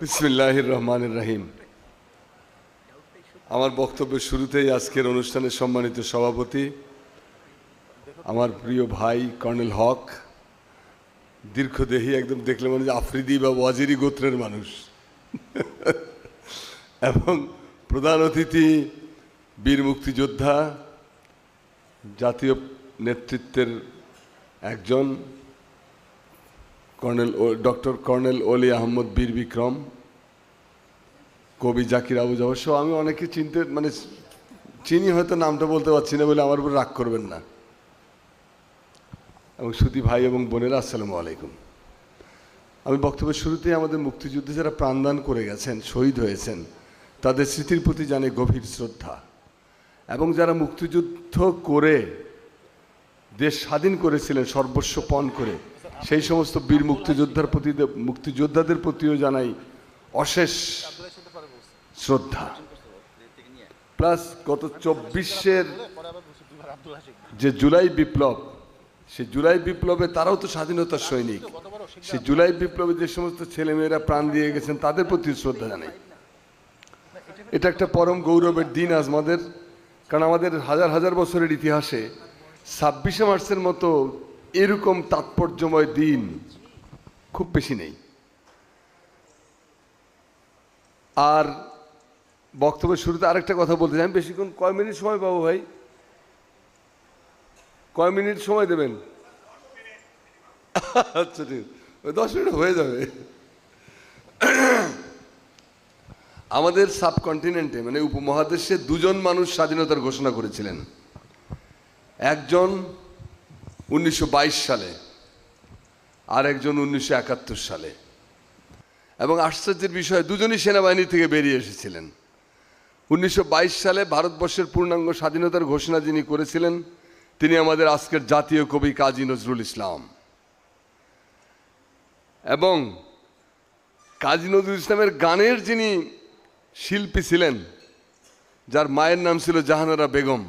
বিসমিল্লাহির রহমানির রহিম। আমার বক্তব্যের শুরুতেই আজকের অনুষ্ঠানের সম্মানিত সভাপতি আমার প্রিয় ভাই কর্নেল হক, দীর্ঘদেহী, একদম দেখলে মনে হয় আফ্রিদি বা ওয়াজিরি গোত্রের মানুষ, এবং প্রধান অতিথি বীর মুক্তিযোদ্ধা, জাতীয় নেতৃত্বের একজন ডক্টর কর্নেল অলি আহমদ বীর বিক্রম, কবি জাকির আবু জাওয়ার সহ আমি অনেকে চিনি, হয়তো নামটা বলতে পারছি না বলে আমার উপর রাগ করবেন না, এবং সুধী ভাই এবং বোনেরা, আসসালামু আলাইকুম। আমি বক্তব্যের শুরুতেই আমাদের মুক্তিযুদ্ধে যারা প্রাণদান করে গেছেন, শহীদ হয়েছেন, তাদের স্মৃতির প্রতি জানে গভীর শ্রদ্ধা, এবং যারা মুক্তিযুদ্ধ করে দেশ স্বাধীন করেছিলেন সর্বস্ব পণ করে, সেই সমস্ত বীর মুক্তিযোদ্ধাদের প্রতিও জানাই অশেষ শ্রদ্ধা। প্লাস গত 24-এর যে জুলাই বিপ্লব, সেই জুলাই বিপ্লবে তারাও তো স্বাধীনতার সৈনিক, সেই জুলাই বিপ্লবে যে সমস্ত ছেলেমেয়েরা প্রাণ দিয়ে গেছেন তাদের প্রতি শ্রদ্ধা জানাই। এটা একটা পরম গৌরবের দিন আজ আমাদের, কারণ আমাদের হাজার হাজার বছরের ইতিহাসে 26শে মার্চের মতো এরকম তাৎপর্যময় দিন খুব বেশি নেই। আর বক্তব্যের শুরুতে আরেকটা কথা বলতে চাই, আমি বেশিক্ষণ কয় মিনিট সময় পাবো ভাই? কয় মিনিট সময় দেবেন? আচ্ছা, ঠিক, 10 মিনিট হয়ে যাবে। আমাদের সাবকন্টিনেন্টে মানে উপমহাদেশে দুজন মানুষ স্বাধীনতার ঘোষণা করেছিলেন, একজন 1922 সালে আর একজন 1971 সালে, এবং আশ্চর্যের বিষয় দুজনই সেনাবাহিনী থেকে বেরিয়ে এসেছিলেন। 1922 সালে ভারতবর্ষের পূর্ণাঙ্গ স্বাধীনতার ঘোষণা যিনি করেছিলেন তিনি আমাদের আজকের জাতীয় কবি কাজী নজরুল ইসলাম, এবং কাজী নজরুল ইসলামের গানের যিনি শিল্পী ছিলেন, যার মায়ের নাম ছিল জাহানারা বেগম,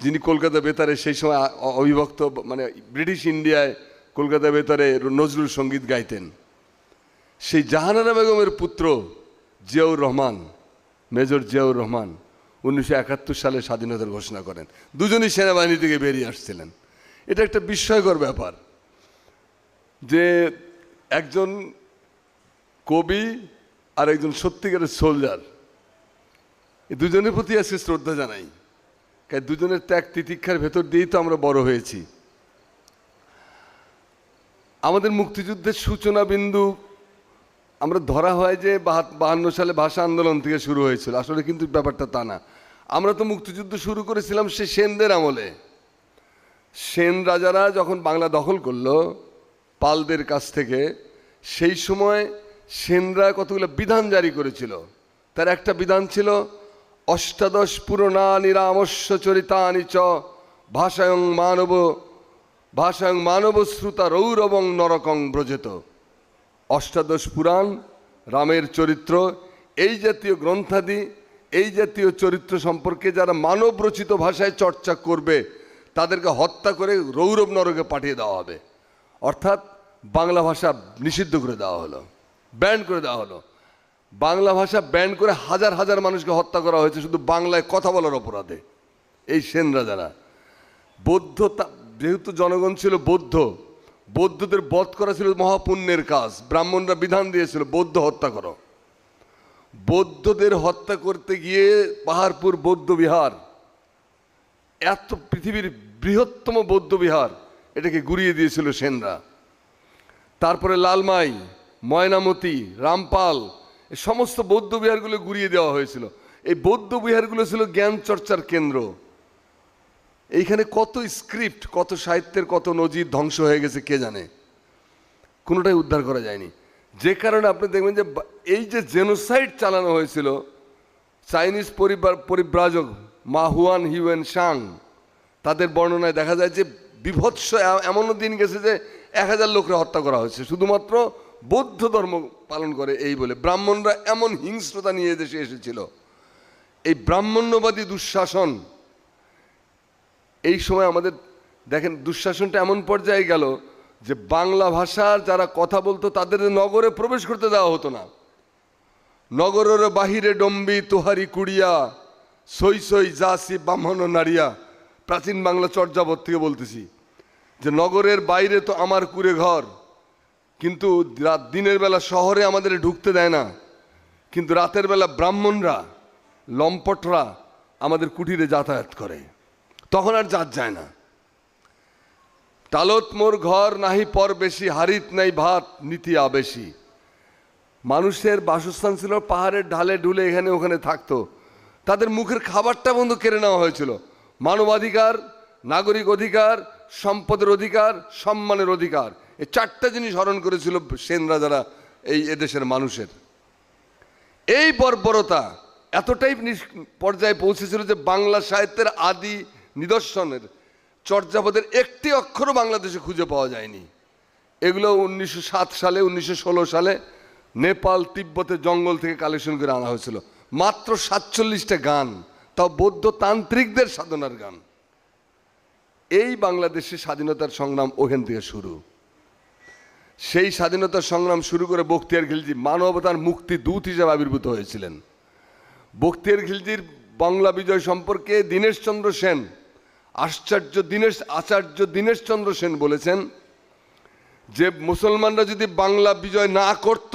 যিনি কলকাতা বেতারে সেই সময় অবিভক্ত মানে ব্রিটিশ ইন্ডিয়ায় কলকাতা বেতারে নজরুল সঙ্গীত গাইতেন, সেই জাহানারা বেগমের পুত্র জিয়াউর রহমান, মেজর জিয়াউর রহমান 1971 সালে স্বাধীনতার ঘোষণা করেন। দুজনই সেনাবাহিনী থেকে বেরিয়ে আসছিলেন। এটা একটা বিস্ময়কর ব্যাপার যে একজন কবি আর একজন সত্যিকারের সোলজার, এই দুজনের প্রতি আজকে শ্রদ্ধা জানাই, কারণ দুজনের ত্যাগ তিতিক্ষার ভেতর দিয়েই তো আমরা বড় হয়েছি। আমাদের মুক্তিযুদ্ধের সূচনা বিন্দু আমরা ধরা হয় যে 52 সালে ভাষা আন্দোলন থেকে শুরু হয়েছিল, আসলে কিন্তু ব্যাপারটা তা না। আমরা তো মুক্তিযুদ্ধ শুরু করেছিলাম সে সেনদের আমলে। সেন রাজারা যখন বাংলা দখল করলো পালদের কাছ থেকে, সেই সময় সেনরা কতগুলো বিধান জারি করেছিল। তার একটা বিধান ছিল অষ্টাদশ পুরনা নিরামস্য চরিতানি চ ভাষায়ং মানব শ্রুতা রৌরবং নরকং ব্রজেত। অষ্টাদশ পুরাণ, রামের চরিত্র, এই জাতীয় গ্রন্থাদি, এই জাতীয় চরিত্র সম্পর্কে যারা মানব রচিত ভাষায় চর্চা করবে তাদেরকে হত্যা করে রৌরব নরকে পাঠিয়ে দেওয়া হবে। অর্থাৎ বাংলা ভাষা নিষিদ্ধ করে দেওয়া হলো, ব্যান করে দেওয়া হলো। বাংলা ভাষা ব্যান করে হাজার হাজার মানুষকে হত্যা করা হয়েছে শুধু বাংলায় কথা বলার অপরাধে। এই সেনরা যারা বৌদ্ধ, যেহেতু জনগণ ছিল বৌদ্ধদের বধ করা ছিল মহাপুণ্যের কাজ। ব্রাহ্মণরা বিধান দিয়েছিল বৌদ্ধ হত্যা করো। বৌদ্ধদের হত্যা করতে গিয়ে পাহাড়পুর বৌদ্ধ বিহার, এত পৃথিবীর বৃহত্তম বৌদ্ধ বিহার, এটাকে গুড়িয়ে দিয়েছিল সেনরা। তারপরে লালমাই, ময়নামতি, রামপাল, এই সমস্ত বৌদ্ধ বিহারগুলো গুড়িয়ে দেওয়া হয়েছিল। এই বৌদ্ধ বিহারগুলো ছিল জ্ঞান চর্চার কেন্দ্র। এইখানে কত স্ক্রিপ্ট, কত সাহিত্যের কত নজির ধ্বংস হয়ে গেছে কে জানে, কোনোটাই উদ্ধার করা যায়নি। যে কারণে আপনি দেখবেন যে এই যে জেনোসাইড চালানো হয়েছিল, চাইনিজ পরিব্রাজক মা হুয়ান হিউয়েন সাং, তাদের বর্ণনায় দেখা যায় যে বিভৎস এমনও দিন গেছে যে 1000 লোককে হত্যা করা হয়েছে শুধুমাত্র বৌদ্ধ ধর্ম পালন করে এই বলে। ব্রাহ্মণরা এমন হিংস্রতা নিয়ে দেশে এসেছিল। এই ব্রাহ্মণ্যবাদী দুঃশাসন, এই সময় আমাদের দেখেন দুঃশাসনটা এমন পর্যায়ে গেল যে বাংলা ভাষার যারা কথা বলতো তাদের নগরে প্রবেশ করতে দেওয়া হতো না। নগরের বাহিরে ডম্বি তোহারি কুড়িয়া সই সই জাসি ব্রাহ্মণ নারিয়া, প্রাচীন বাংলা চর্যাপদ থেকে বলতেছি যে নগরের বাইরে তো আমার কুড়ে ঘর, কিন্তু দিনের বেলা শহরে আমাদের ঢুকতে দেয় না, কিন্তু রাতের বেলা ব্রাহ্মণরা লম্পটরা আমাদের কুটিরে যাতায়াত করে, তখন আর জাত যায় না। টালত মোর ঘর নাহি পর বেশি, হারিত নাই ভাত নীতি আবেশি। মানুষের বাসস্থান ছিল পাহাড়ের ঢালে ঢুলে, এখানে ওখানে থাকতো, তাদের মুখের খাবারটা বন্ধু কেড়ে নেওয়া হয়েছিল। মানবাধিকার, নাগরিক অধিকার, সম্পদের অধিকার, সম্মানের অধিকার, এই চারটা জিনিস হরণ করেছিল সেন রাজারা এই এদেশের মানুষের। এই বর্বরতা এতটাই পর্যায়ে পৌঁছেছিল যে বাংলা সাহিত্যের আদি নিদর্শনের চর্যাপদের একটি অক্ষরও বাংলাদেশে খুঁজে পাওয়া যায়নি। এগুলো 1907 সালে 1916 সালে নেপাল তিব্বতের জঙ্গল থেকে কালেকশন করে আনা হয়েছিল। মাত্র 47টা গান, তাও বৌদ্ধ তান্ত্রিকদের সাধনার গান। এই বাংলাদেশের স্বাধীনতার সংগ্রাম ওখান থেকে শুরু। সেই স্বাধীনতার সংগ্রাম শুরু করে বখতিয়ার খিলজি মানবতার মুক্তি দূত হিসেবে আবির্ভূত হয়েছিলেন। বখতিয়ার খিলজির বাংলা বিজয় সম্পর্কে দীনেশচন্দ্র সেন, আচার্য দীনেশচন্দ্র সেন বলেছেন যে মুসলমানরা যদি বাংলা বিজয় না করত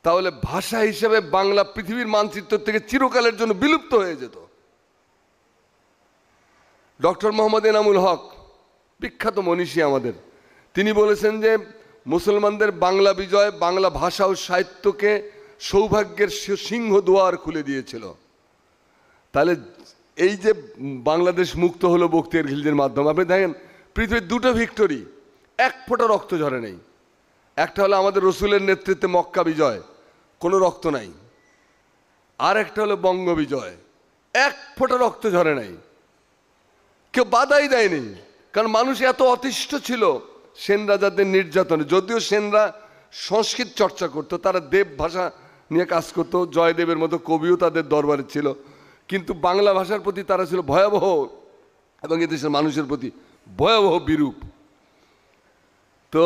তাহলে ভাষা হিসেবে বাংলা পৃথিবীর মানচিত্র থেকে চিরকালের জন্য বিলুপ্ত হয়ে যেত। ডক্টর মোহাম্মদ এনামুল হক, বিখ্যাত মনীষী আমাদের, তিনি বলেছেন যে মুসলমানদের বাংলা বিজয় বাংলা ভাষা ও সাহিত্যকে সৌভাগ্যের সিংহ দুয়ার খুলে দিয়েছিল। তাহলে এই যে বাংলাদেশ মুক্ত হলো বখতিয়ার খিলজির মাধ্যমে, আপনি দেখেন পৃথিবীর দুটো ভিক্টোরি, এক ফোঁটা রক্ত ঝরে নেই। একটা হলো আমাদের রসুলের নেতৃত্বে মক্কা বিজয়, কোনো রক্ত নাই। আর একটা হলো বঙ্গ বিজয়, এক ফোঁটা রক্ত ঝরে নাই, কেউ বাধাই দেয়নি। কারণ মানুষ এত অতিষ্ঠ ছিল সেন রাজাদের নির্যাতনে। যদিও সেনরা সংস্কৃত চর্চা করতো, তারা দেব ভাষা নিয়ে কাজ করতো, জয়দেবের মতো কবিও তাদের দরবারে ছিল, কিন্তু বাংলা ভাষার প্রতি তারা ছিল ভয়াবহ, এবং এদেশের মানুষের প্রতি ভয়াবহ বিরূপ। তো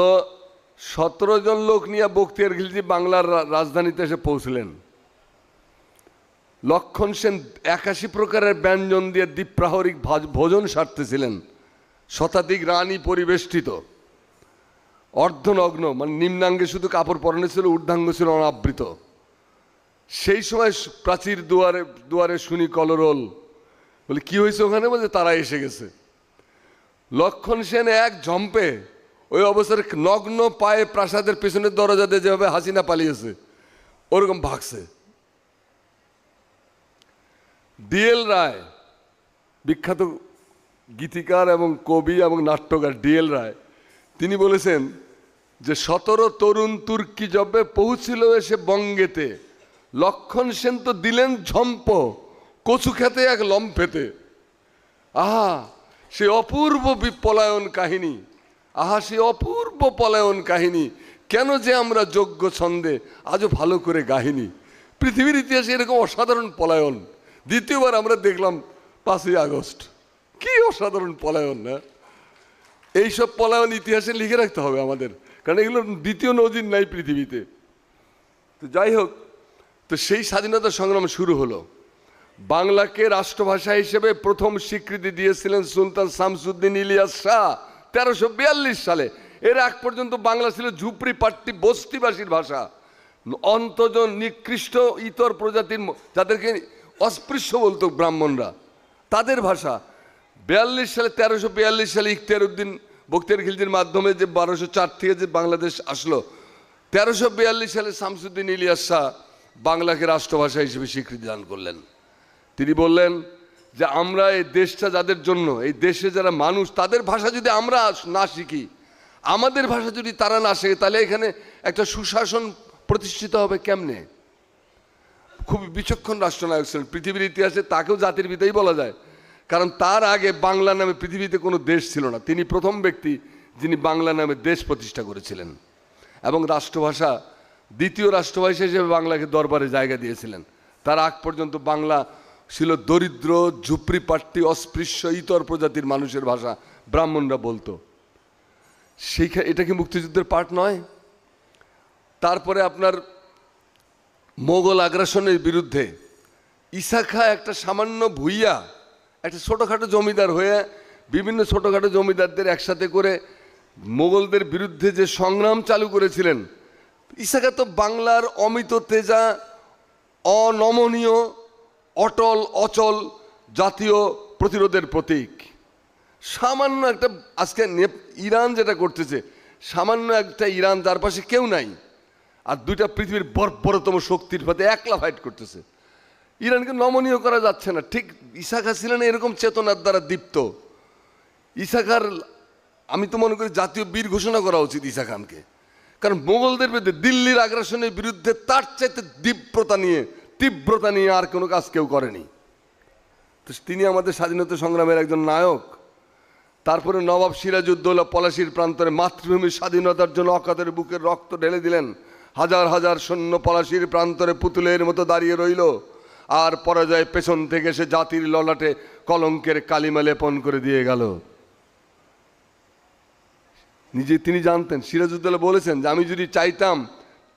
17 জন লোক নিয়ে বখতিয়ার খিলজি বাংলার রাজধানীতে এসে পৌঁছলেন। লক্ষণ সেন 81 প্রকারের ব্যঞ্জন দিয়ে দ্বীপ্রাহরিক ভোজন সারতেছিলেন। শতাধিক রানী পরিবেষ্টিত, অর্ধনগ্ন, মানে নিম্নাঙ্গে শুধু কাপড় পরানো ছিল, ঊর্ধ্বাঙ্গ ছিল অনাবৃত। সেই সময় প্রাচীর দুয়ারে শুনি কলরোল, বলে কি হয়েছে ওখানে? বলছে তারা এসে গেছে। লক্ষণ সেন এক ঝম্পে ওই অবস্থায় নগ্ন পায়ে প্রাসাদের পেছনের দরজা দিয়ে যেভাবে হাসিনা পালিয়েছে ওরকম ভাগছে। ডিএল রায়, বিখ্যাত গীতিকার এবং কবি এবং নাট্যকার ডিএল রায়, তিনি বলেছেন যে 17 তরুণ তুর্কি জবে পৌঁছিল এসে বঙ্গেতে, লক্ষণ সেন তো দিলেন ঝম্প কচু খেতে এক লম্ফেতে। আহা সে অপূর্ব পলায়ন কাহিনী, আহা সে অপূর্ব পলায়ন কাহিনী, কেন যে আমরা যোগ্য ছন্দে আজও ভালো করে গাহিনী। পৃথিবীর ইতিহাসে এরকম অসাধারণ পলায়ন দ্বিতীয়বার আমরা দেখলাম 5ই আগস্ট। কি অসাধারণ পলায়ন! না, এইসব পলায়ন ইতিহাসে লিখে রাখতে হবে আমাদের, কারণ এগুলো দ্বিতীয় নজির নাই পৃথিবীতে। তো যাই হোক, তো সেই স্বাধীনতা সংগ্রাম শুরু হলো। বাংলাকে রাষ্ট্রভাষা হিসেবে প্রথম স্বীকৃতি দিয়েছিলেন সুলতান শামসুদ্দিন ইলিয়াস শাহ 1342 সালে। এর আগ পর্যন্ত বাংলা ছিল ঝুপড়ি পাট্টি বস্তিবাসীর ভাষা, অন্তজন নিকৃষ্ট ইতর প্রজাতির, যাদেরকে অস্পৃশ্য বলতো ব্রাহ্মণরা, তাদের ভাষা। 1342 সালে ইখতিয়ার উদ্দিন বখতিয়ার খিলজির মাধ্যমে যে 1204 থেকে যে বাংলাদেশ আসলো, 1342 সালে শামসুদ্দিন ইলিয়াস শাহ বাংলাকে রাষ্ট্রভাষা হিসেবে স্বীকৃতি দান করলেন। তিনি বললেন যে আমরা এই দেশটা যাদের জন্য, এই দেশে যারা মানুষ, তাদের ভাষা যদি আমরা না শিখি, আমাদের ভাষা যদি তারা না শেখে, তাহলে এখানে একটা সুশাসন প্রতিষ্ঠিত হবে কেমনে? খুব বিচক্ষণ রাষ্ট্রনায়ক ছিলেন পৃথিবীর ইতিহাসে, তাকেও জাতির পিতাই বলা যায়, কারণ তার আগে বাংলা নামে পৃথিবীতে কোনো দেশ ছিল না। তিনি প্রথম ব্যক্তি যিনি বাংলা নামে দেশ প্রতিষ্ঠা করেছিলেন, এবং রাষ্ট্রভাষা, দ্বিতীয় রাষ্ট্রভাষা হিসেবে বাংলাকে দরবারে জায়গা দিয়েছিলেন। তার আগ পর্যন্ত বাংলা ছিল দরিদ্র, ঝুপড়িপাট্টি, অস্পৃশ্য, ইতর প্রজাতির মানুষের ভাষা, ব্রাহ্মণরা বলতো। এটা কি মুক্তিযুদ্ধের পার্ট নয়? তারপরে আপনার মোগল আগ্রাসনের বিরুদ্ধে ঈসা খাঁ একটা সামান্য ভুইয়া, একটা ছোটোখাটো জমিদার হয়ে বিভিন্ন ছোটোখাটো জমিদারদের একসাথে করে মোগলদের বিরুদ্ধে যে সংগ্রাম চালু করেছিলেন, ঈসা খাঁ তো বাংলার অমিত তেজা, অনমনীয়, অটল অচল জাতীয় প্রতিরোধের প্রতীক। সামান্য একটা আজকে ইরান যেটা করতেছে, সামান্য একটা ইরান যার পাশে কেউ নাই, আর দুইটা পৃথিবীর বর্বরতম শক্তির সাথে একলা ফাইট করতেছে, ইরানকে নমনীয় করা যাচ্ছে না। ঠিক ঈসা খাঁ ছিলেন এরকম চেতনার দ্বারা দীপ্ত। ঈসা খাঁর আমি তো মনে করি জাতীয় বীর ঘোষণা করা উচিত ঈসা খানকে, কারণ মোগলদের বিরুদ্ধে দিল্লির আগ্রাসনের বিরুদ্ধে তার চাইতে তীব্রতা নিয়ে আর কোনো কাজ কেউ করেনি। তো তিনি আমাদের স্বাধীনতা সংগ্রামের একজন নায়ক। তারপরে নবাব সিরাজউদ্দৌলা পলাশির প্রান্তরে মাতৃভূমির স্বাধীনতার জন্য অকাতের বুকের রক্ত ঢেলে দিলেন। হাজার হাজার সৈন্য পলাশির প্রান্তরে পুতুলের মতো দাঁড়িয়ে রইল, আর পরাজয় পেছন থেকে সে জাতির ললাটে কলঙ্কের কালিমা লেপন করে দিয়ে গেল। তিনি জানতেন, সিরাজউদ্দৌলা বলেছেন যে আমি যদি চাইতাম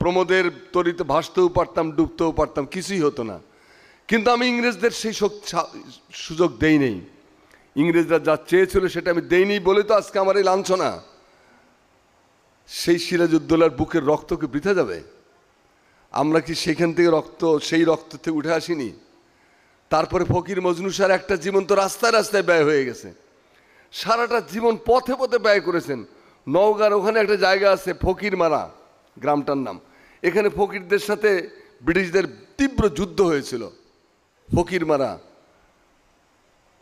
প্রমোদের তরিতে ভাসতেও পারতাম, ডুবতেও পারতাম, কিছুই হতো না, কিন্তু আমি ইংরেজদের সেই সুযোগ দেই নেই। ইংরেজরা যা চেয়েছিল সেটা আমি দেইনি বলে তো আজকে আমার এই লাঞ্ছনা। সেই সিরাজউদ্দৌলার বুকের রক্ত কি বৃথা যাবে? আমরা কি সেখান থেকে সেই রক্ত থেকে উঠে আসিনি? তারপরে ফকির মজনু স্যার একটা জীবন তো রাস্তায় রাস্তায় ব্যয় হয়ে গেছে, সারাটা জীবন পথে পথে ব্যয় করেছেন। নওগাঁর ওখানে একটা জায়গা আছে ফকির মারা গ্রামটার নাম, এখানে ফকিরদের সাথে ব্রিটিশদের তীব্র যুদ্ধ হয়েছিল। ফকির মারা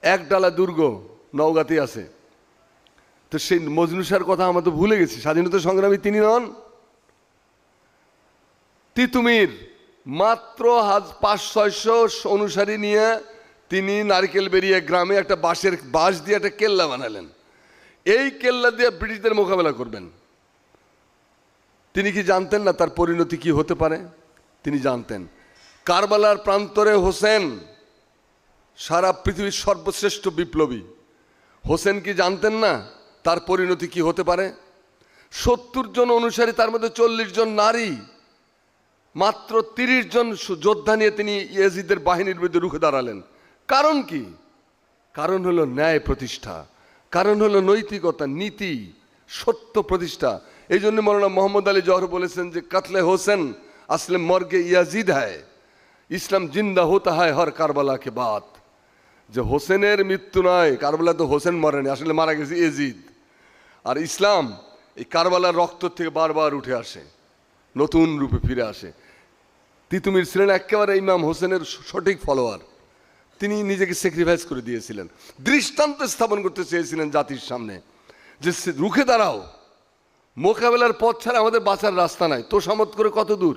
একডালা দুর্গ নওগাঁতে আছে। তো সেই মজনু স্যার কথা আমরা তো ভুলে গেছি, স্বাধীনতা সংগ্রামী তিনি নন? তিতুমির মাত্র 500-600 অনুসারী নিয়ে তিনি নারকেল বেরিয়ে গ্রামে একটা বাঁশ দিয়ে একটা কেল্লা বানালেন। এই কেল্লা দিয়ে ব্রিটিশদের মোকাবেলা করবেন। তিনি কি জানতেন না তার পরিণতি কি হতে পারে? তিনি জানতেন। কারবালার প্রান্তরে হোসেন সারা পৃথিবীর সর্বশ্রেষ্ঠ বিপ্লবী, হোসেন কি জানতেন না তার পরিণতি কি হতে পারে? 70 জন অনুসারী, তার মধ্যে 40 জন নারী, মাত্র 30 জন যোদ্ধা নিয়ে তিনি ইয়াজিদের বাহিনীর বিরুদ্ধে রুখে দাঁড়ালেন। কারণ কি? কারণ হলো ন্যায় প্রতিষ্ঠা, কারণ হলো নৈতিকতা, নীতি, সত্য প্রতিষ্ঠা। এই জন্য মৌলানা মোহাম্মদ আলী জহর বলেছেন যে কাতলে হোসেন আসলে মর্গে ইয়াজিদ হয়, ইসলাম জিন্দা হতা হয় হর কারবালা কে বাদ। যে হোসেনের মৃত্যু নয়, কারবালা তো হোসেন মরেনি, আসলে মারা গেছে ইয়াজিদ। আর ইসলাম এই কারবালার রক্ত থেকে বারবার উঠে আসে, নতুন রূপে ফিরে আসে। তিতুমির ছিলেন একেবারে ইমাম হোসেনের সঠিক ফলোয়ার। তিনি নিজেকে স্যাক্রিফাইস করে দিয়েছিলেন, দৃষ্টান্ত স্থাপন করতে চেয়েছিলেন জাতির সামনে যে রুখে দাঁড়াও, মোকাবেলার পথ ছাড়া আমাদের বাঁচার রাস্তা নাই। তোষামত করে কত দূর?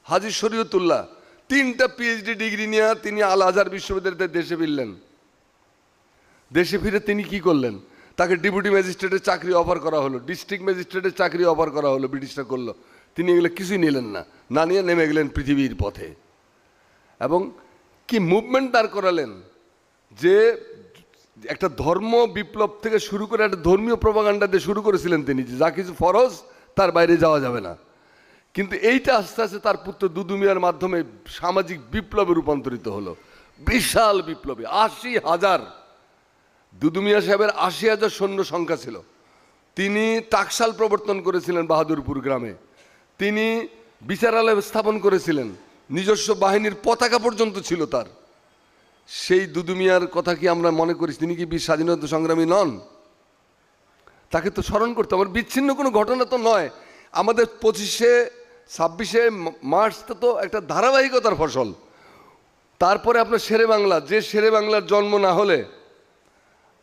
হাজী শরীয়তুল্লাহ 3টা PhD ডিগ্রি নিয়ে তিনি আল আজহার বিশ্ববিদ্যালয়তে দেশে ফিরলেন। দেশে ফিরে তিনি কি করলেন? তাকে ডেপুটি ম্যাজিস্ট্রেটের চাকরি অফার করা হলো, ডিস্ট্রিক্ট ম্যাজিস্ট্রেটের চাকরি অফার করা হলো, ব্রিটিশরা করলো। তিনি এগুলো কিছুই নিলেন না, না নিয়ে নেমে গেলেন পৃথিবীর পথে। এবং কি মুভমেন্ট দাঁড় করালেন যে একটা ধর্ম বিপ্লব থেকে শুরু করে একটা ধর্মীয় প্রপাগান্ডা দিয়ে শুরু করেছিলেন তিনি, যে যা কিছু ফরজ তার বাইরে যাওয়া যাবে না। কিন্তু এইটা আস্তে আস্তে তার পুত্র দুদু মিয়ার মাধ্যমে সামাজিক বিপ্লবে রূপান্তরিত হলো, বিশাল বিপ্লবে। 80,000 দুদু মিয়া সাহেবের 80,000 সৈন্য সংখ্যা ছিল। তিনি টাকশাল প্রবর্তন করেছিলেন বাহাদুরপুর গ্রামে, তিনি বিচারালয় স্থাপন করেছিলেন, নিজস্ব বাহিনীর পতাকা পর্যন্ত ছিল তার। সেই দুদু মিয়ার কথা কি আমরা মনে করি তিনি কি বীর স্বাধীনতা সংগ্রামী নন? তাকে তো স্মরণ করতে, আমার বিচ্ছিন্ন কোনো ঘটনা তো নয়। আমাদের 25-26 মার্চটা তো একটা ধারাবাহিকতার ফসল। তারপরে আপনার শেরে বাংলা, যে শেরে বাংলার জন্ম না হলে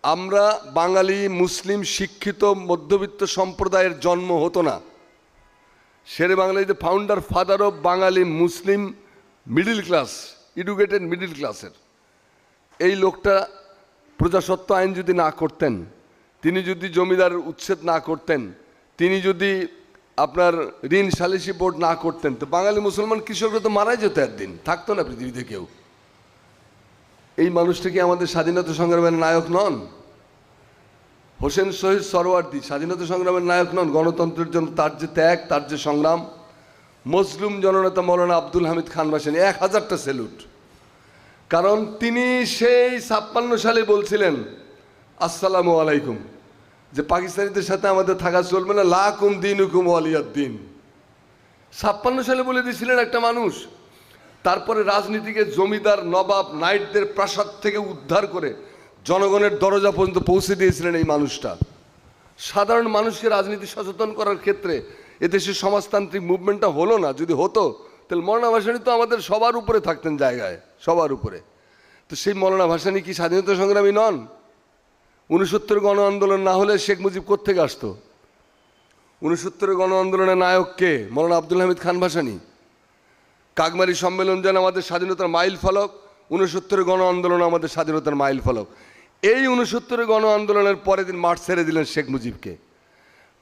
আমরা বাঙালি মুসলিম শিক্ষিত মধ্যবিত্ত সম্প্রদায়ের জন্ম হতো না। Shere Bangla is the founder father of Bengali Muslim middle class, educated middle ক্লাসের। এই লোকটা প্রজাসত্ব আইন যদি না করতেন, তিনি যদি জমিদার উচ্ছেদ না করতেন, তিনি যদি আপনার ঋণ সালিসি বোর্ড না করতেন, তো বাঙালি মুসলমান কৃষকরা তো মারাই যেত, একদিন থাকতো না পৃথিবীতে কেউ। এই মানুষটা কি আমাদের স্বাধীনতা সংগ্রামের নায়ক নন? হোসেন শহীদ সরওয়ার্দী স্বাধীনতা সংগ্রামের নায়ক নন? গণতন্ত্রের জন্য তার যে ত্যাগ, তার যে সংগ্রাম। মুসলিম জননেতা মৌলানা আব্দুল হামিদ খান ভাসানী, 1000টা স্যালুট। কারণ তিনি সেই 56 সালে বলছিলেন আসসালামু আলাইকুম, যে পাকিস্তানিদের সাথে আমাদের থাকা চলবে না, লাকুম দিনুকুম ওয়ালিয়াদ দিন। 56 সালে বলে দিয়েছিলেন একটা মানুষ। তারপরে রাজনীতিকে জমিদার, নবাব, নাইটদের প্রাসাদ থেকে উদ্ধার করে জনগণের দরজা পর্যন্ত পৌঁছে দিয়েছিলেন এই মানুষটা। সাধারণ মানুষকে রাজনীতি সচেতন করার ক্ষেত্রে এদেশের সমাজতান্ত্রিক মুভমেন্টটা হলো না। যদি হতো তাহলে মৌলানা ভাসানী তো আমাদের সবার উপরে থাকতেন, জায়গায় সবার উপরে। তো সেই মৌলানা ভাসানী কি স্বাধীনতা সংগ্রামী নন? 69 গণ আন্দোলন না হলে শেখ মুজিব কোত্থেকে আসতো? 69 গণ আন্দোলনের নায়ক কে? মৌলানা আব্দুল হামিদ খান ভাসানী। কাকমারি সম্মেলন যেন আমাদের স্বাধীনতার মাইল ফলক, 69 গণ আন্দোলন আমাদের স্বাধীনতার মাইল ফলক। এই 69 গণ আন্দোলনের পরের দিন মাঠ ছেড়ে দিলেন শেখ মুজিবকে।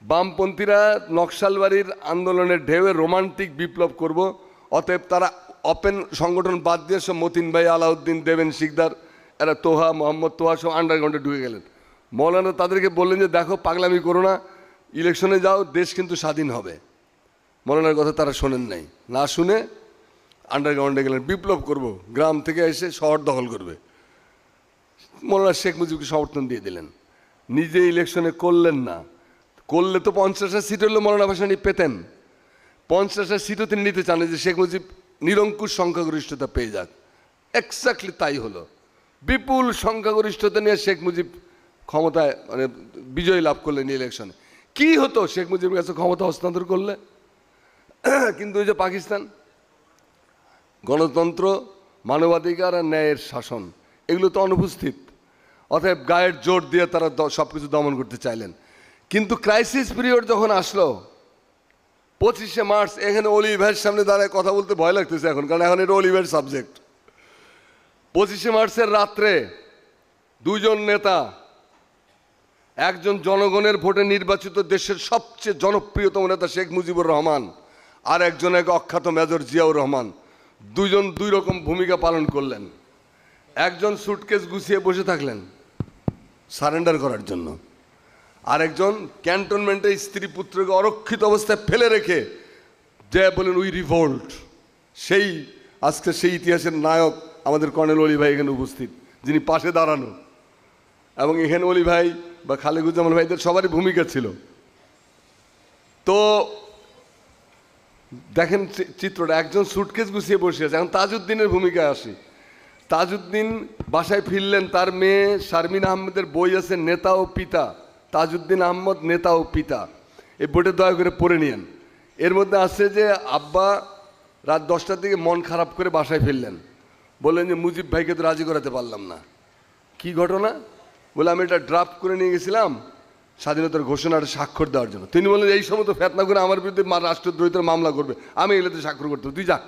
বামপন্থীরা নকশালবাড়ির আন্দোলনের ঢেউয়ে রোমান্টিক বিপ্লব করব, অতএব তারা ওপেন সংগঠন বাদ দিয়ে সব মতিন ভাই, আলাউদ্দিন, দেবেন শিকদার, এরা তোহা, মোহাম্মদ তোহা সব আন্ডারগ্রাউন্ডে ঢুকে গেলেন। মৌলানা তাদেরকে বললেন যে দেখো, পাগলামি করো না, ইলেকশনে যাও, দেশ কিন্তু স্বাধীন হবে। মৌলানার কথা তারা শোনেন নাই, না শুনে আন্ডারগ্রাউন্ডে গেলেন, বিপ্লব করব, গ্রাম থেকে এসে শহর দখল করবে। মৌলানা শেখ মুজিবকে সমর্থন দিয়ে দিলেন, নিজে ইলেকশনে করলেন না। করলে তো 50টা সিট হলে মৌলানা ভাসানী পেতেন। 50টা সিটও তিনি নিতে চান যে শেখ মুজিব নিরঙ্কুশ সংখ্যাগরিষ্ঠতা পেয়ে যাক। এক্স্যাক্টলি তাই হলো। বিপুল সংখ্যাগরিষ্ঠতা নিয়ে শেখ মুজিব ক্ষমতায়, মানে বিজয় লাভ করলেন ইলেকশনে। কি হতো শেখ মুজিবের কাছে ক্ষমতা হস্তান্তর করলে? কিন্তু ওই যে পাকিস্তান, গণতন্ত্র, মানবাধিকার আর ন্যায়ের শাসন, এগুলো তো অনুপস্থিত। অতএব গায়ের জোর দিয়ে তারা সব কিছু দমন করতে চাইলেন। কিন্তু ক্রাইসিস পিরিয়ড যখন আসলো 25শে মার্চ, এখানে অলি ভাইয়ের সামনে দাঁড়ায় কথা বলতে ভয় লাগতেছে এখন, কারণ এখন এটা অলি ভাইয়ের সাবজেক্ট। 25শে মার্চের রাত্রে দুজন নেতা, একজন জনগণের ভোটে নির্বাচিত দেশের সবচেয়ে জনপ্রিয়তম নেতা শেখ মুজিবুর রহমান, আর একজন এক অখ্যাত মেজর জিয়াউর রহমান, দুজন দুই রকম ভূমিকা পালন করলেন। একজন সুটকেস গুছিয়ে বসে থাকলেন সারেন্ডার করার জন্য, আরেকজন ক্যান্টনমেন্টে স্ত্রী পুত্রকে অরক্ষিত অবস্থায় ফেলে রেখে যে বলেন উই রিভোল্ট। সেই আজকে সেই ইতিহাসের নায়ক আমাদের কর্নেল অলি ভাই এখানে উপস্থিত, যিনি পাশে দাঁড়ানো। এবং এখানে অলি ভাই বা খালেকুজ্জামান ভাইদের সবারই ভূমিকা ছিল। তো দেখেন চিত্রটা, একজন সুটকেস গুছিয়ে বসে আছে। এখন তাজউদ্দিনের ভূমিকায় আসি। তাজউদ্দিন বাসায় ফিরলেন, তার মেয়ে শারমিন আহমেদের বই আছে নেতা ও পিতা, তাজউদ্দিন আহমদ নেতা ও পিতা। এই বইটা দয়া করে পড়ে নিয়েন। এর মধ্যে আছে যে আব্বা রাত 10টার দিকে মন খারাপ করে বাসায় ফিরলেন, বললেন যে মুজিব ভাইকে তো রাজি করাতে পারলাম না। কি ঘটনা? বলে আমি এটা ড্রাফট করে নিয়ে গেছিলাম স্বাধীনতার ঘোষণাটা স্বাক্ষর দেওয়ার জন্য। তিনি বললেন এই সময় তো ফেতনা করে আমার বিরুদ্ধে রাষ্ট্রদ্রোহিতার মামলা করবে, আমি এগুলোতে স্বাক্ষর করতে, তুই যা।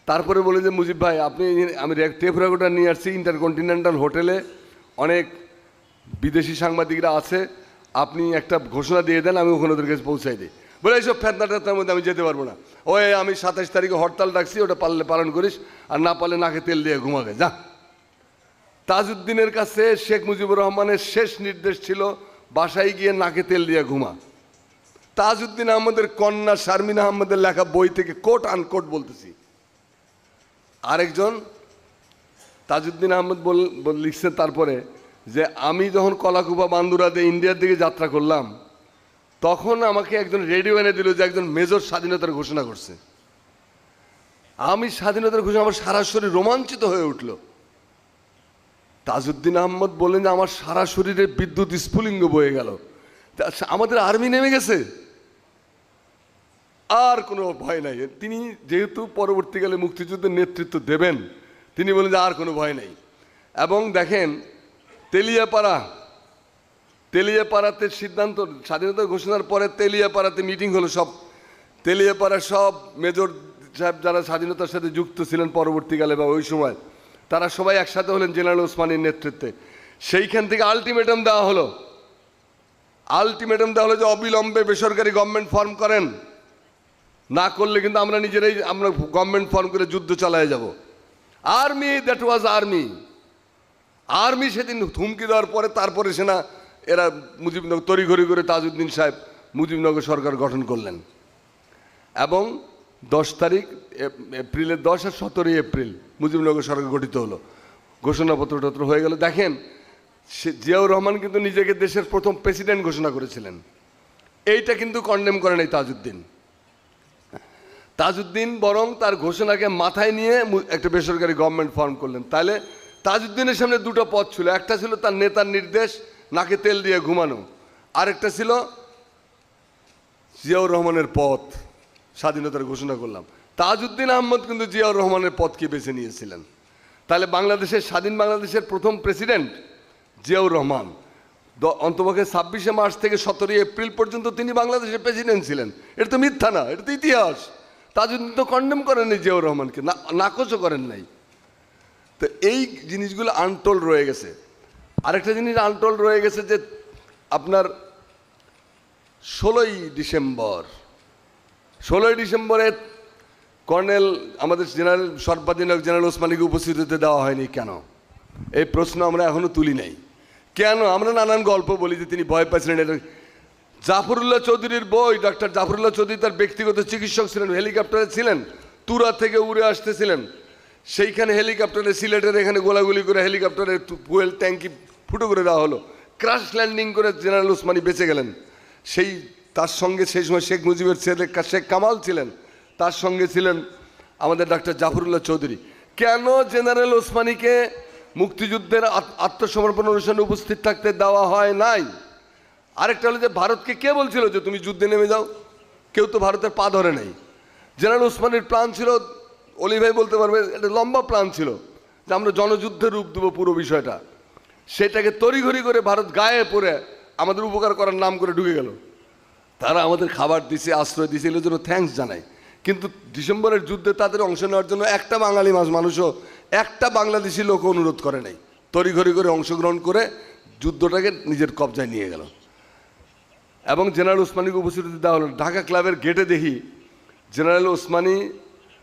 তারপরে বলে যে মুজিব ভাই আপনি, আমি টেপ রেকর্ডার নিয়ে আসছি, ইন্টারকন্টিনেন্টাল হোটেলে অনেক বিদেশি সাংবাদিকরা আছে, আপনি একটা ঘোষণা দিয়ে দেন, আমি ওখানে ওদের কাছে পৌঁছাই দিই। বলে এইসব ফেতনা টেতনার মধ্যে আমি যেতে পারবো না। ওই আমি 27 তারিখে হরতাল ডাকছি, ওটা পারলে পালন করিস, আর না পারলে নাকে তেল দিয়ে ঘুমাবে যা। তাজউদ্দিনের কাছে শেখ মুজিবুর রহমানের শেষ নির্দেশ ছিল বাসায় গিয়ে নাকে তেল দিয়ে ঘুমা। তাজউদ্দিন আহমদের কন্যা শারমিন আহমদের লেখা বই থেকে কোট আনকোট বলতেছি। আরেকজন তাজউদ্দিন আহমদ লিখছেন তারপরে যে আমি যখন কলাকুপা বান্দুরাতে ইন্ডিয়ার দিকে যাত্রা করলাম, তখন আমাকে একজন রেডিও এনে দিল যে একজন মেজর স্বাধীনতার ঘোষণা করছে। আমি স্বাধীনতার ঘোষণা, আমার সারা শরীর রোমাঞ্চিত হয়ে উঠল। তাজউদ্দিন আহমদ বললেন যে আমার সারা শরীরে বিদ্যুৎ স্ফুলিঙ্গ বয়ে গেল, আমাদের আর্মি নেমে গেছে, আর কোনো ভয় নাই। তিনি যেহেতু পরবর্তীকালে মুক্তিযুদ্ধের নেতৃত্ব দেবেন, তিনি বলেন যে আর কোনো ভয় নেই। এবং দেখেন তেলিয়াপাড়াতে সিদ্ধান্ত, স্বাধীনতা ঘোষণার পরে তেলিয়াপাড়াতে মিটিং হলো, সব তেলিয়াপাড়ার সব মেজর সাহেব যারা স্বাধীনতার সাথে যুক্ত ছিলেন পরবর্তীকালে বা ওই সময়, তারা সবাই একসাথে হলেন জেনারেল ওসমানীর নেতৃত্বে। সেইখান থেকে আলটিমেটাম দেওয়া হলো যে অবিলম্বে বেসরকারি গভর্নমেন্ট ফর্ম করেন, না করলে কিন্তু আমরা নিজেরাই আমরা গভর্নমেন্ট ফর্ম করে যুদ্ধ চালায় যাব। Army, that was army. সেদিন হুমকি দেওয়ার পরে তারপরে সেনা এরা মুজিবনগর তড়িঘড়ি করে তাজউদ্দিন সাহেব মুজিবনগর সরকার গঠন করলেন এবং 10 তারিখ এপ্রিলের 10 আর 17 এপ্রিল মুজিবনগর সরকার গঠিত হলো, ঘোষণাপত্র হয়ে গেল। দেখেন জিয়াউর রহমান কিন্তু নিজেকে দেশের প্রথম প্রেসিডেন্ট ঘোষণা করেছিলেন, এইটা কিন্তু কন্ডেম করে নাই তাজউদ্দিন বরং তার ঘোষণাকে মাথায় নিয়ে একটা বেসরকারি গভর্নমেন্ট ফর্ম করলেন। তাহলে তাজউদ্দিনের সামনে দুটো পথ ছিল, একটা ছিল তার নেতার নির্দেশ নাকে তেল দিয়ে ঘুমানো, আরেকটা ছিল জিয়াউর রহমানের পথ, স্বাধীনতার ঘোষণা করলাম। তাজউদ্দিন আহমদ কিন্তু জিয়াউর রহমানের পথকে বেছে নিয়েছিলেন। তাহলে বাংলাদেশের স্বাধীন বাংলাদেশের প্রথম প্রেসিডেন্ট জিয়াউর রহমান, অন্তপক্ষে 26শে মার্চ থেকে 17 এপ্রিল পর্যন্ত তিনি বাংলাদেশের প্রেসিডেন্ট ছিলেন। এটা তো মিথ্যা না, এটা তো ইতিহাস। তাজউদ্দিন তো কন্ডেম করেননি জিয়াউর রহমানকে, নাকচও করেন নাই। তো এই জিনিসগুলো আনটোল্ড রয়ে গেছে। আরেকটা জিনিস আনটোল্ড রয়ে গেছে যে আপনার 16ই ডিসেম্বরে কর্নেল আমাদের জেনারেল সর্বাধিনায়ক জেনারেল ওসমানীকে উপস্থিত হতে দেওয়া হয়নি কেন? এই প্রশ্ন আমরা এখনো তুলি নাই কেন? আমরা নানান গল্প বলি যে তিনি ভয় পাচ্ছিলেন। জাফরুল্লাহ চৌধুরীর বই, ডক্টর জাফরুল্লাহ চৌধুরী তার ব্যক্তিগত চিকিৎসক ছিলেন, হেলিকপ্টারে ছিলেন, তুরা থেকে উড়ে আসতেছিলেন, সেইখানে হেলিকপ্টারে সিলেটের এখানে গোলাগুলি করে হেলিকপ্টারের ফুয়েল ট্যাঙ্কি ফুটো করে দেওয়া হলো, ক্রাশ ল্যান্ডিং করে জেনারেল ওসমানী বেঁচে গেলেন। তার সঙ্গে সেই সময় শেখ মুজিবের ছেলে শেখ কামাল ছিলেন, তার সঙ্গে ছিলেন আমাদের ডক্টর জাফরুল্লাহ চৌধুরী। কেন জেনারেল ওসমানীকে মুক্তিযুদ্ধের আত্মসমর্পণ অনুষ্ঠানে উপস্থিত থাকতে দেওয়া হয় নাই? আরেকটা হলো যে ভারতকে কে বলছিল যে তুমি যুদ্ধে নেমে যাও? কেউ তো ভারতের পা ধরে নাই। জেনারেল ওসমানীর প্ল্যান ছিল, অলি ভাই বলতে পারবে, একটা লম্বা প্ল্যান ছিল যে আমরা জনযুদ্ধের রূপ দেবো পুরো বিষয়টা। সেটাকে তড়িঘড়ি করে ভারত গায়ে পড়ে আমাদের উপকার করার নাম করে ঢুকে গেল। তারা আমাদের খাবার দিছে, আশ্রয় দিছে, এগুলোর জন্য থ্যাঙ্কস জানাই। কিন্তু ডিসেম্বরের যুদ্ধে তাদের অংশ নেওয়ার জন্য একটা বাঙালি মানুষও, একটা বাংলাদেশি লোক অনুরোধ করে নাই, তড়িঘড়ি করে অংশগ্রহণ করে যুদ্ধটাকে নিজের কবজায় নিয়ে গেল। এবং জেনারেল ওসমানীকে উপস্থিতি দেওয়া হলো। ঢাকা ক্লাবের গেটে দেখি জেনারেল ওসমানী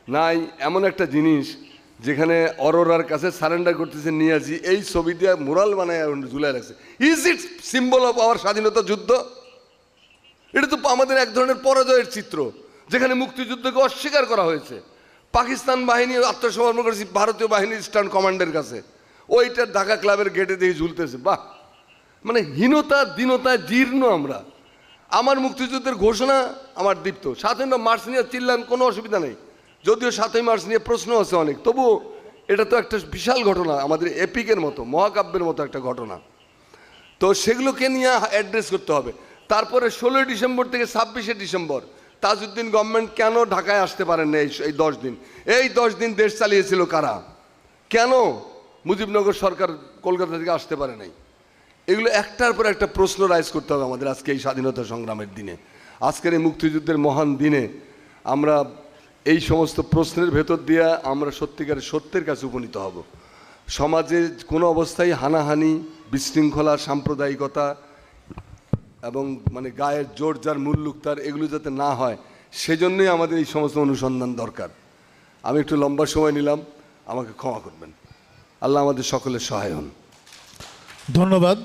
নাই, এমন একটা জিনিস যেখানে অরোরার কাছে সারেন্ডার করতেছে নিয়াজি, এই ছবি দিয়ে মোরাল বানায় ঝুলাই রাখছে। Is it symbol of our স্বাধীনতা যুদ্ধ? এটা তো আমাদের এক ধরনের পরাজয়ের চিত্র, যেখানে মুক্তিযুদ্ধকে অস্বীকার করা হয়েছে। পাকিস্তান বাহিনী আত্মসমর্পণ করেছে ভারতীয় বাহিনীর ইস্টার্ন কমান্ডের কাছে, ওইটা ঢাকা ক্লাবের গেটে দিয়ে ঝুলতেছে। বাহ, মানে হীনতা দীনতা জীর্ণ আমরা। আমার মুক্তিযুদ্ধের ঘোষণা আমার দীপ্ত, 7ই মার্চ নিয়ে চিল্লান, কোনো অসুবিধা নেই। যদিও 7ই মার্চ নিয়ে প্রশ্ন আছে অনেক, তবুও এটা তো একটা বিশাল ঘটনা, আমাদের এপিকের মতো, মহাকাব্যের মতো একটা ঘটনা। তো সেগুলোকে নিয়ে অ্যাড্রেস করতে হবে। তারপরে 16 ডিসেম্বর থেকে 26শে ডিসেম্বর তাজউদ্দিন গভর্নমেন্ট কেন ঢাকায় আসতে পারেন না? এই 10 দিন, এই 10 দিন দেশ চালিয়েছিল কারা? কেন মুজিবনগর সরকার কলকাতা থেকে আসতে পারে নাই? এগুলো একটার পর একটা প্রশ্ন রাইজ করতে হবে আমাদের আজকে এই স্বাধীনতা সংগ্রামের দিনে, আজকের এই মুক্তিযুদ্ধের মহান দিনে। আমরা এই সমস্ত প্রশ্নের ভেতর দিয়ে আমরা সত্যিকারের সত্যের কাছে উপনীত হব। সমাজে কোনো অবস্থায় হানাহানি, বিশৃঙ্খলা, সাম্প্রদায়িকতা এবং মানে গায়ের জোর যার মুল্লুক তার, এগুলো যাতে না হয়, সেজন্যই আমাদের এই সমস্ত অনুসন্ধান দরকার। আমি একটু লম্বা সময় নিলাম, আমাকে ক্ষমা করবেন। আল্লাহ আমাদের সকলের সহায় হন। ধন্যবাদ।